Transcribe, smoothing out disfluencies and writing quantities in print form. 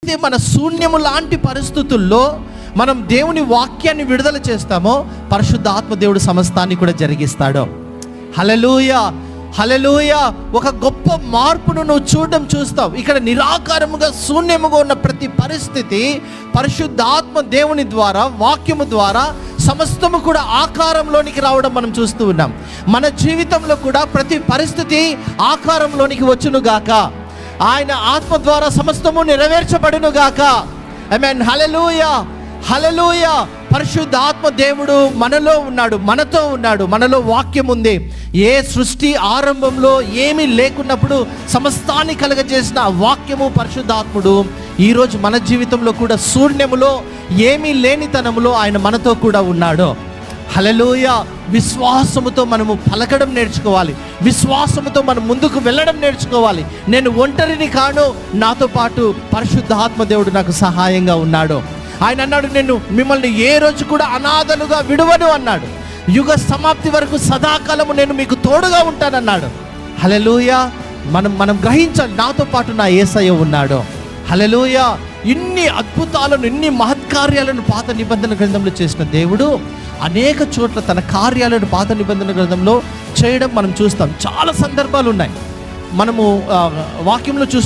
మన శూన్యము లాంటి పరిస్థితుల్లో మనం దేవుని వాక్యాన్ని విడుదల చేస్తామో పరిశుద్ధ ఆత్మ దేవుడు సమస్తాన్ని కూడా జరిగిస్తాడు. హల్లెలూయా, హల్లెలూయా. ఒక గొప్ప మార్పును నువ్వు చూస్తావు. ఇక్కడ నిరాకారముగా శూన్యముగా ఉన్న ప్రతి పరిస్థితి పరిశుద్ధ ఆత్మ దేవుని ద్వారా, వాక్యము ద్వారా సమస్తము కూడా ఆకారంలోనికి రావడం మనం చూస్తూ ఉన్నాం. మన జీవితంలో కూడా ప్రతి పరిస్థితి ఆకారంలోనికి వచ్చునుగాక. ఆయన ఆత్మ ద్వారా సమస్తము నెరవేర్చబడును గాక. ఆమేన్. హల్లెలూయా, హల్లెలూయా. పరిశుద్ధ ఆత్మ దేవుడు మనలో ఉన్నాడు, మనతో ఉన్నాడు, మనలో వాక్యం ఉంది. ఏ సృష్టి ఆరంభంలో ఏమీ లేకున్నప్పుడు సమస్తాన్ని కలగజేసిన వాక్యము పరిశుద్ధాత్ముడు ఈరోజు మన జీవితంలో కూడా శూన్యములో ఏమీ లేనితనములో ఆయన మనతో కూడా ఉన్నాడు. హల్లెలూయా. విశ్వాసముతో మనము పలకడం నేర్చుకోవాలి. విశ్వాసముతో మనం ముందుకు వెళ్ళడం నేర్చుకోవాలి. నేను ఒంటరిని కాను, నాతో పాటు పరిశుద్ధ ఆత్మదేవుడు నాకు సహాయంగా ఉన్నాడు. ఆయన అన్నాడు, నేను మిమ్మల్ని ఏ రోజు కూడా అనాథలుగా విడువను అన్నాడు. యుగ సమాప్తి వరకు సదాకాలము నేను మీకు తోడుగా ఉంటానన్నాడు. హల్లెలూయా. మనం గ్రహించాలి, నాతో పాటు నా యేసయ్య ఉన్నాడు. హల్లెలూయా. ఇన్ని అద్భుతాలను, ఇన్ని మహత్కార్యాలను పాత నిబంధన గ్రంథంలో చేసిన దేవుడు అనేక చోట్ల తన కార్యాలను పాత నిబంధన గ్రంథంలో చేయడం మనం చూస్తాం. చాలా సందర్భాలు ఉన్నాయి. మనము వాక్యంలో చూస్తాం.